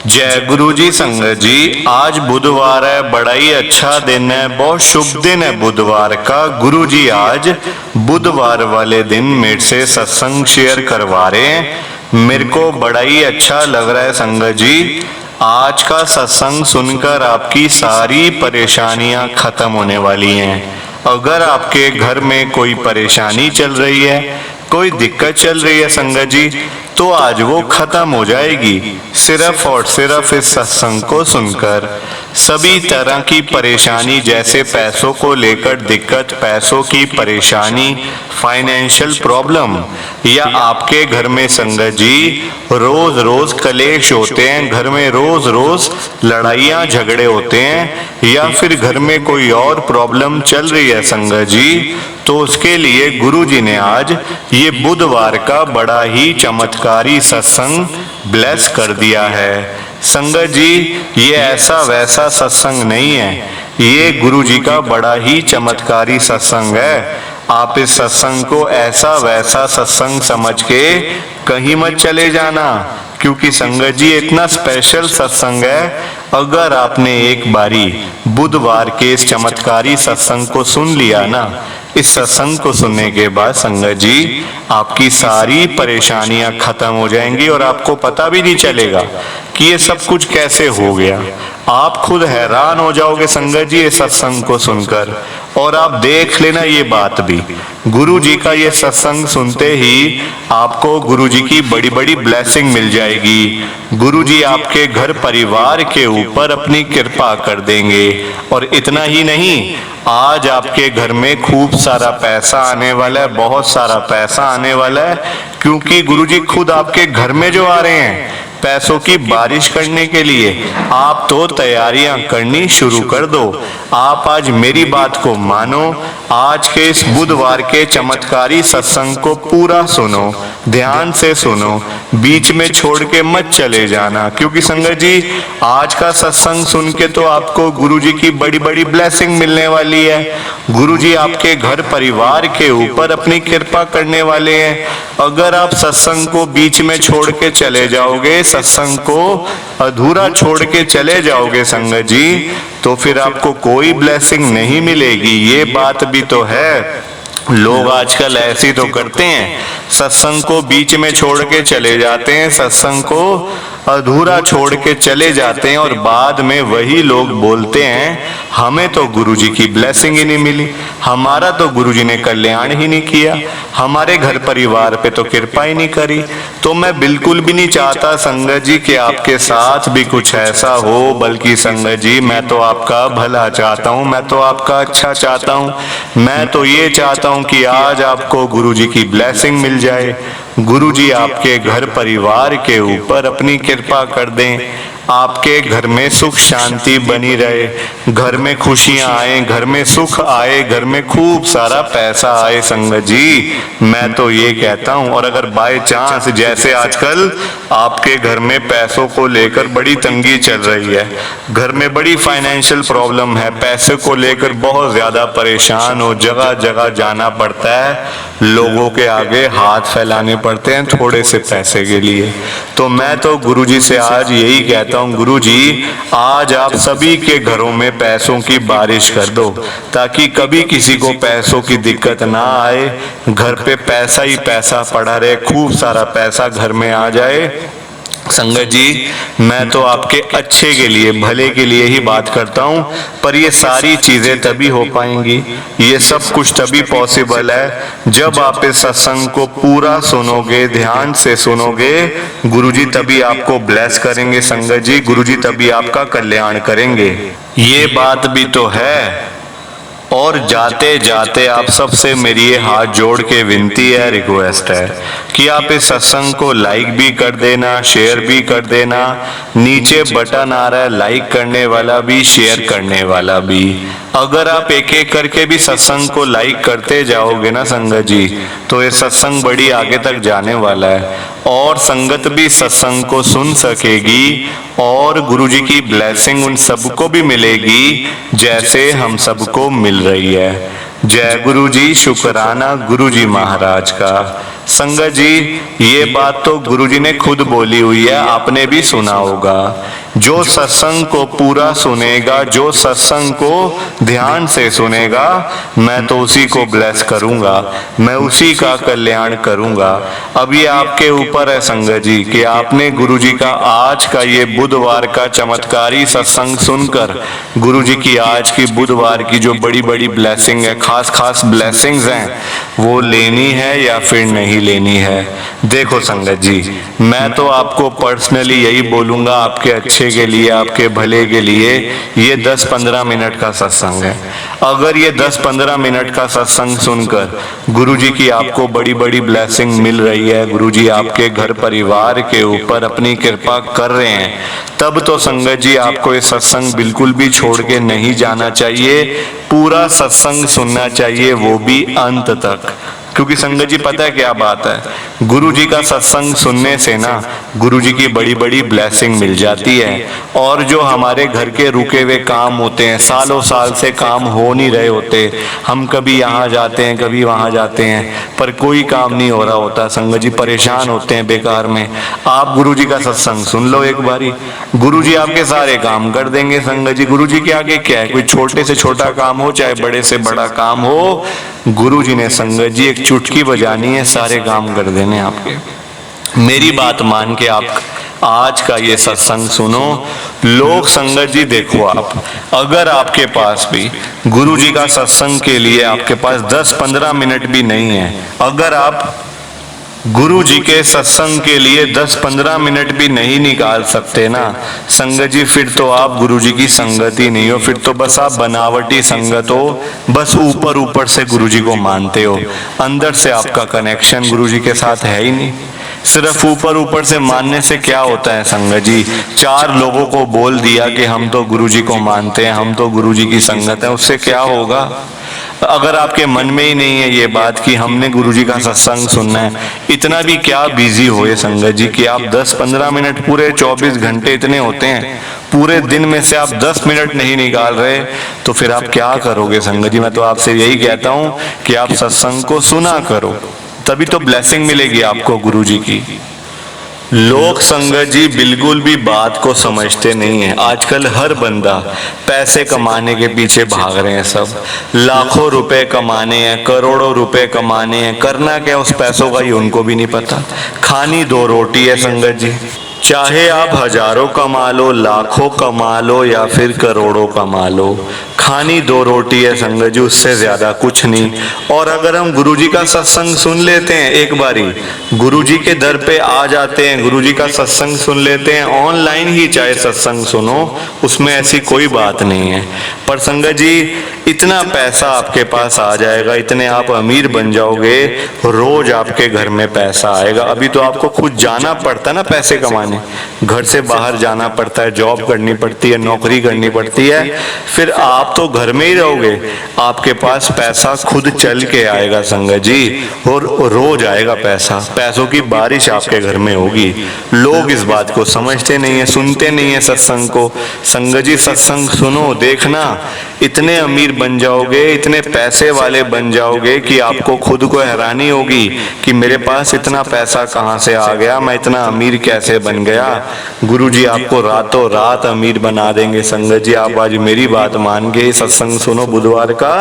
जय गुरु जी। संगत जी, आज बुधवार है, बड़ा ही अच्छा दिन है, बहुत शुभ दिन है बुधवार का। गुरु जी आज बुधवार वाले दिन मेरे से सत्संग शेयर करवा रहे हैं। मेरे को बड़ा ही अच्छा लग रहा है संगत जी। आज का सत्संग सुनकर आपकी सारी परेशानियां खत्म होने वाली हैं। अगर आपके घर में कोई परेशानी चल रही है, कोई दिक्कत चल रही है संगत जी, तो आज वो खत्म हो जाएगी सिर्फ और सिर्फ इस सत्संग को सुनकर। सभी तरह की परेशानी, जैसे पैसों को लेकर दिक्कत, पैसों की परेशानी, फाइनेंशियल प्रॉब्लम, या आपके घर में संगत जी रोज रोज कलेश होते हैं, घर में रोज रोज लड़ाइयाँ झगड़े होते हैं, या फिर घर में कोई और प्रॉब्लम चल रही है संगत जी, तो उसके लिए गुरु जी ने आज ये बुधवार का बड़ा ही चमत्कारी सत्संग ब्लेस कर दिया है। संगत जी, ये ऐसा वैसा सत्संग नहीं है, ये गुरु जी का बड़ा ही चमत्कारी सत्संग है। आप इस सत्संग को ऐसा वैसा सत्संग समझ के कहीं मत चले जाना, क्योंकि संगत जी इतना स्पेशल सत्संग है। अगर आपने एक बारी बुधवार के इस चमत्कारी सत्संग को सुन लिया ना, इस सत्संग को सुनने के बाद संगत जी आपकी सारी परेशानियां खत्म हो जाएंगी और आपको पता भी नहीं चलेगा कि ये सब कुछ कैसे हो गया। आप खुद हैरान हो जाओगे संगत जी ये सत्संग को सुनकर। और आप देख लेना ये बात भी, गुरु जी का ये सत्संग सुनते ही आपको गुरु जी की बड़ी बड़ी ब्लेसिंग मिल जाएगी। गुरु जी आपके घर परिवार के ऊपर अपनी कृपा कर देंगे। और इतना ही नहीं, आज आपके घर में खूब सारा पैसा आने वाला है, बहुत सारा पैसा आने वाला है, क्योंकि गुरु जी खुद आपके घर में जो आ रहे हैं पैसों की बारिश करने के लिए। आप तो तैयारियां करनी शुरू कर दो। आप आज मेरी बात को मानो, आज के इस बुधवार के चमत्कारी सत्संग को पूरा सुनो, ध्यान से सुनो, बीच में छोड़ के मत चले जाना, क्योंकि संगत जी आज का सत्संग सुन के तो आपको गुरु जी की बड़ी बड़ी ब्लेसिंग मिलने वाली है। गुरु जी आपके घर परिवार के ऊपर अपनी कृपा करने वाले हैं। अगर आप सत्संग को बीच में छोड़ के चले जाओगे, सत्संग को अधूरा छोड़ के चले जाओगे संगत जी, तो फिर आपको कोई ब्लेसिंग नहीं मिलेगी। ये बात भी तो है। लोग आजकल ऐसे ही तो करते हैं, सत्संग को बीच में छोड़ के चले जाते हैं, सत्संग को अधूरा छोड़ के चले जाते हैं, और बाद में वही लोग बोलते हैं हमें तो गुरुजी की ब्लेसिंग ही नहीं मिली, हमारा तो गुरुजी ने कल्याण ही नहीं किया, हमारे घर परिवार पे तो कृपा ही नहीं करी। तो मैं बिल्कुल भी नहीं चाहता संगत जी कि आपके साथ भी कुछ ऐसा हो, बल्कि संगत जी मैं तो आपका भला चाहता हूँ, मैं तो आपका अच्छा चाहता हूँ। मैं तो ये चाहता हूँ कि आज आपको गुरुजी की ब्लेसिंग मिल जाए, गुरुजी आपके घर परिवार के ऊपर अपनी कृपा कर दें, आपके घर में सुख शांति बनी रहे, घर में खुशियां आए, घर में सुख आए, घर में खूब सारा पैसा आए संगत जी, मैं तो ये कहता हूं। और अगर बाय चांस जैसे आजकल आपके घर में पैसों को लेकर बड़ी तंगी चल रही है, घर में बड़ी फाइनेंशियल प्रॉब्लम है, पैसे को लेकर बहुत ज्यादा परेशान हो, जगह जगह जाना पड़ता है, लोगों के आगे हाथ फैलाने पड़ते हैं थोड़े से पैसे के लिए, तो मैं तो गुरुजी से आज यही कहता हूँ, गुरुजी आज आप सभी के घरों में पैसों की बारिश कर दो, ताकि कभी किसी को पैसों की दिक्कत ना आए, घर पे पैसा ही पैसा पड़ा रहे, खूब सारा पैसा घर में आ जाए। संगत जी मैं तो आपके अच्छे के लिए, भले के लिए ही बात करता हूँ, पर ये सारी चीजें तभी हो पाएंगी, ये सब कुछ तभी पॉसिबल है जब आप इस सत्संग को पूरा सुनोगे, ध्यान से सुनोगे। गुरुजी तभी आपको ब्लेस करेंगे संगत जी, गुरुजी तभी आपका कल्याण करेंगे, ये बात भी तो है। और जाते जाते आप सबसे मेरी ये हाथ जोड़ के विनती है, रिक्वेस्ट है कि आप इस सत्संग को लाइक भी कर देना, शेयर भी कर देना। नीचे बटन आ रहा है लाइक करने वाला भी, शेयर करने वाला भी। अगर आप एक एक करके भी सत्संग को लाइक करते जाओगे ना संगत जी, तो ये सत्संग बड़ी आगे तक जाने वाला है, और संगत भी सत्संग को सुन सकेगी, और गुरुजी की ब्लेसिंग उन सबको भी मिलेगी जैसे हम सबको मिल रही है। जय गुरु जी, शुक्राना गुरु जी महाराज का। संगत जी, ये बात तो गुरु जी ने खुद बोली हुई है, आपने भी सुना होगा। जो सत्संग को पूरा सुनेगा, जो सत्संग को ध्यान से सुनेगा, मैं तो उसी को ब्लेस करूंगा, मैं उसी का कल्याण करूंगा। अब ये आपके ऊपर है संगत जी कि आपने गुरु जी का आज का ये बुधवार का चमत्कारी सत्संग सुनकर गुरु जी की आज की बुधवार की जो बड़ी बड़ी ब्लेसिंग है, खास खास ब्लेसिंग्स हैं, वो लेनी है या फिर नहीं लेनी है। देखो संगत जी, मैं तो आपको पर्सनली यही बोलूंगा, आपके अच्छे के लिए, आपके भले के लिए, ये 10-15 मिनट का सत्संग है। अगर ये 10-15 मिनट का सत्संग सुनकर गुरु जी की आपको बड़ी बड़ी ब्लेसिंग मिल रही है, गुरु जी आपके घर परिवार के ऊपर अपनी कृपा कर रहे हैं, तब तो संगत जी आपको ये सत्संग बिल्कुल भी छोड़ के नहीं जाना चाहिए। पूरा सत्संग सुनना चाहिए, वो भी अंत तक। क्योंकि संगत जी पता है क्या बात है, गुरु जी का सत्संग सुनने से ना गुरु जी की बड़ी बड़ी ब्लेसिंग मिल जाती है। और जो हमारे घर के रुके हुए काम होते हैं, सालों साल से काम हो नहीं रहे होते, हम कभी यहाँ जाते हैं कभी वहाँ जाते हैं, पर कोई काम नहीं हो रहा होता, संगत जी परेशान होते हैं बेकार में। आप गुरु जी का सत्संग सुन लो एक बारी, गुरु जी आपके सारे काम कर देंगे। संगत जी गुरु जी के आगे क्या है, कोई छोटे से छोटा काम हो चाहे बड़े से बड़ा काम हो, गुरु जी ने संगत जी एक चुटकी बजानी है, सारे काम कर देने आपके। मेरी बात मान के आप आज का ये सत्संग सुनो। लोग संगत जी देखो, आप अगर आपके पास भी गुरु जी का सत्संग के लिए आपके पास 10-15 मिनट भी नहीं है, अगर आप गुरु जी के सत्संग के लिए 10-15 मिनट भी नहीं निकाल सकते ना संगत जी, फिर तो आप गुरु जी की संगत ही नहीं हो, फिर तो बस आप बनावटी संगत हो, बस ऊपर ऊपर से गुरु जी को मानते हो, अंदर से आपका कनेक्शन गुरु जी के साथ है ही नहीं। सिर्फ ऊपर ऊपर से मानने से क्या होता है संगत जी, 4 लोगों को बोल दिया कि हम तो गुरु जी को मानते हैं, हम तो गुरु जी की संगत है, उससे क्या होगा? अगर आपके मन में ही नहीं है ये बात कि हमने गुरु जी का सत्संग सुनना है, इतना भी क्या बिजी हो ये संगत जी कि आप 10-15 मिनट, पूरे 24 घंटे इतने होते हैं, पूरे दिन में से आप 10 मिनट नहीं निकाल रहे, तो फिर आप क्या करोगे संगत जी? मैं तो आपसे यही कहता हूँ कि आप सत्संग को सुना करो, तभी तो ब्लेसिंग मिलेगी आपको गुरु जी की। लोग संगत जी बिल्कुल भी बात को समझते नहीं है। आजकल हर बंदा पैसे कमाने के पीछे भाग रहे हैं, सब लाखों रुपए कमाने हैं, करोड़ों रुपए कमाने हैं, करना क्या उस पैसों का ही उनको भी नहीं पता। खानी 2 रोटी है संगत जी, चाहे आप हजारों कमा लो, लाखों कमा लो या फिर करोड़ों कमा लो, खानी 2 रोटी है संगत जी, उससे ज्यादा कुछ नहीं। और अगर हम गुरु जी का सत्संग सुन लेते हैं, एक बारी गुरु जी के दर पे आ जाते हैं, गुरु जी का सत्संग सुन लेते हैं, ऑनलाइन ही चाहे सत्संग सुनो, उसमें ऐसी कोई बात नहीं है। पर संगत जी इतना पैसा आपके पास आ जाएगा, इतने आप अमीर बन जाओगे, रोज आपके घर में पैसा आएगा। अभी तो आपको खुद जाना पड़ता है ना पैसे कमाने, घर से बाहर जाना पड़ता है, जॉब करनी पड़ती है, नौकरी करनी पड़ती है, फिर आप तो घर में ही रहोगे, आपके पास पैसा खुद चल के आएगा संगत जी, और रोज आएगा पैसा, पैसों की बारिश आपके घर में होगी। लोग इस बात को समझते नहीं है, सुनते नहीं है सत्संग को। संगत जी सत्संग सुनो, देखना इतने अमीर बन जाओगे, इतने पैसे वाले बन जाओगे कि आपको खुद को हैरानी होगी कि मेरे पास इतना पैसा कहाँ से आ गया, मैं इतना अमीर कैसे बन गया। गुरु जी आपको रातों रात अमीर बना देंगे। संगत जी आप आज मेरी बात मान के सत्संग सुनो बुधवार का।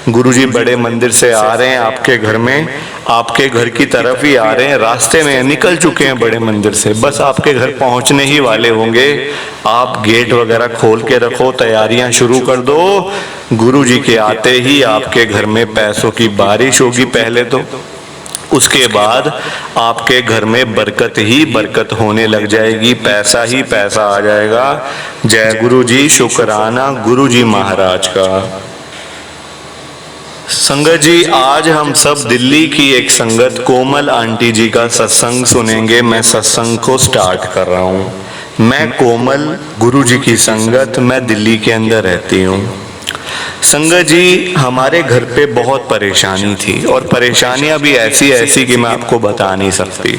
गुरु जी बड़े मंदिर से आ रहे हैं आपके घर में, आपके घर की तरफ ही आ रहे हैं, रास्ते में निकल चुके हैं बड़े मंदिर से, बस आपके घर पहुंचने ही वाले होंगे। आप गेट वगैरह खोल के रखो, तैयारियां शुरू कर दो, गुरु जी के आते ही आपके घर में पैसों की बारिश होगी पहले तो, उसके बाद आपके घर में बरकत ही बरकत होने लग जाएगी, पैसा ही पैसा आ जाएगा। जय गुरु जी, शुक्राना गुरु जी महाराज का। संगत जी आज हम सब दिल्ली की एक संगत कोमल आंटी जी का सत्संग सुनेंगे। मैं सत्संग को स्टार्ट कर रहा हूँ। मैं कोमल, गुरु जी की संगत, मैं दिल्ली के अंदर रहती हूँ। संगत जी हमारे घर पे बहुत परेशानी थी, और परेशानियां भी ऐसी ऐसी कि मैं आपको बता नहीं सकती।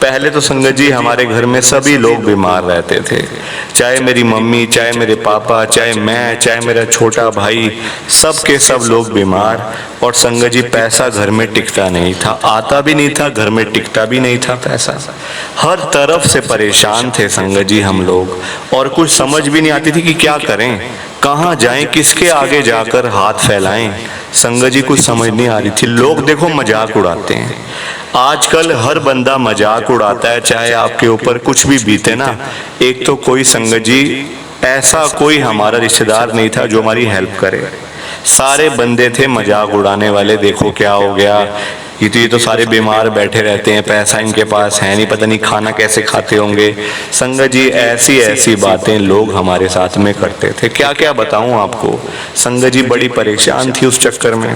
पहले तो संगत जी हमारे घर में सभी लोग बीमार रहते थे, चाहे मेरी मम्मी, चाहे मेरे पापा, चाहे मैं, चाहे मेरा छोटा भाई, सब के सब लोग बीमार। और संगत जी पैसा घर में टिकता नहीं था, आता भी नहीं था, घर में टिकता भी नहीं था पैसा। हर तरफ से परेशान थे संगत जी हम लोग, और कुछ समझ भी नहीं आती थी कि क्या करें, कहाँ जाएं, किसके आगे जाकर हाथ फैलाएं। संगत जी कुछ समझ नहीं आ रही थी। लोग देखो मजाक उड़ाते हैं, आजकल हर बंदा मजाक उड़ाता है, चाहे आपके ऊपर कुछ भी बीते ना। एक तो कोई संगत जी ऐसा कोई हमारा रिश्तेदार नहीं था जो हमारी हेल्प करे, सारे बंदे थे मजाक उड़ाने वाले। देखो क्या हो गया, ये तो सारे बीमार बैठे रहते हैं, पैसा इनके पास है नहीं, पता नहीं खाना कैसे खाते होंगे। संगत जी ऐसी ऐसी बातें लोग हमारे साथ में करते थे, क्या क्या बताऊं आपको। संगत जी बड़ी परेशान थी उस चक्कर में।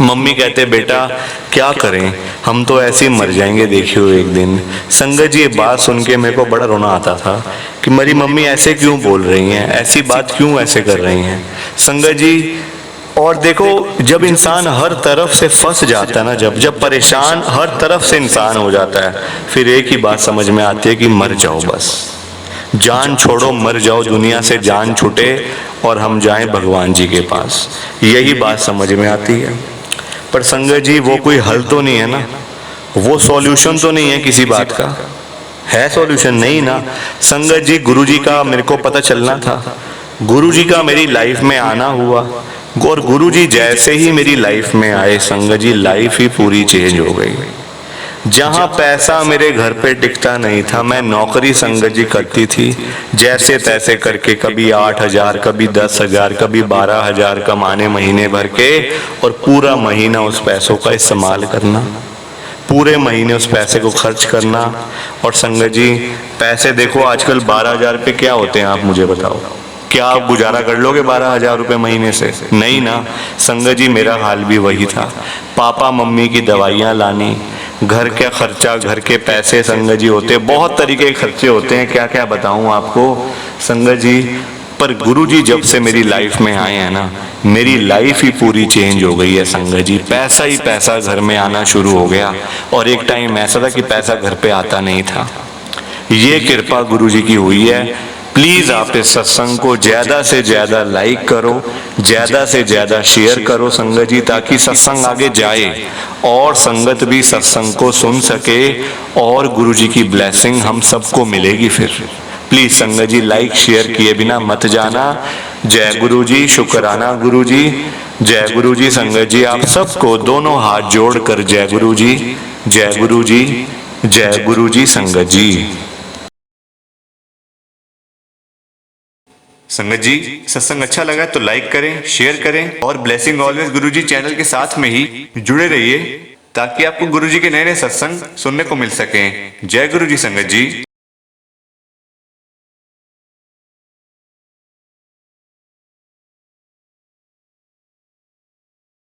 मम्मी कहते बेटा क्या करें, हम तो ऐसे ही मर जाएंगे देखियो एक दिन। संगत जी ये बात सुन के मेरे को बड़ा रोना आता था कि मेरी मम्मी ऐसे क्यों बोल रही हैं, ऐसी बात क्यों ऐसे कर रही हैं संगत जी। और देखो जब इंसान हर तरफ से फंस जाता है ना, जब परेशान हर तरफ से इंसान हो जाता है, फिर एक ही बात समझ में आती है कि मर जाओ, बस जान छोड़ो, मर जाओ, दुनिया से जान छूटे और हम जाएं भगवान जी के पास, यही बात समझ में आती है। पर संगत जी वो कोई हल तो नहीं है ना, वो सॉल्यूशन तो नहीं है किसी बात का, है सॉल्यूशन नहीं ना। संगत जी गुरुजी का मेरे को पता चलना था, गुरुजी का मेरी लाइफ में आना हुआ, और गुरुजी जैसे ही मेरी लाइफ में आए संगत जी लाइफ ही पूरी चेंज हो गई। जहां पैसा मेरे घर पे टिकता नहीं था, मैं नौकरी संगत जी करती थी जैसे तैसे करके, कभी 8,000, कभी 10,000, कभी 12,000 कमाने महीने भर के, और पूरा महीना उस पैसों का इस्तेमाल करना, पूरे महीने उस पैसे को खर्च करना। और संगत जी पैसे देखो आजकल 12,000 पे क्या होते हैं, आप मुझे बताओ, क्या आप गुजारा कर लोगे 12,000 रुपये महीने से? नहीं ना। संगत जी मेरा हाल भी वही था, पापा मम्मी की दवाइयाँ लानी, घर का खर्चा, घर के पैसे संगत जी होते, बहुत तरीके के खर्चे होते हैं, क्या क्या बताऊं आपको संगत जी। पर गुरुजी जब से मेरी लाइफ में आए हैं ना, मेरी लाइफ ही पूरी चेंज हो गई है संगत जी। पैसा ही पैसा घर में आना शुरू हो गया, और एक टाइम ऐसा था कि पैसा घर पे आता नहीं था। ये कृपा गुरुजी की हुई है। प्लीज आप इस सत्संग को ज्यादा से ज्यादा लाइक करो, ज्यादा से ज्यादा शेयर करो संगत जी, ताकि सत्संग आगे जाए और संगत भी सत्संग को सुन सके, और गुरुजी की ब्लेसिंग हम सबको मिलेगी। फिर प्लीज संगत जी लाइक शेयर किए बिना मत जाना। जय गुरु जी, शुक्राना गुरु जी, जय गुरु जी। संगत जी आप सबको दोनों हाथ जोड़कर जय गुरु जी, जय गुरु जी, जय गुरु जी। संगत जी संगत जी सत्संग अच्छा लगा तो लाइक करें, शेयर करें, और ब्लेसिंग ऑलवेज गुरुजी चैनल के साथ में ही जुड़े रहिए, ताकि आपको गुरुजी के नए नए सत्संग सुनने को मिल सकें। जय गुरु जी संगत जी।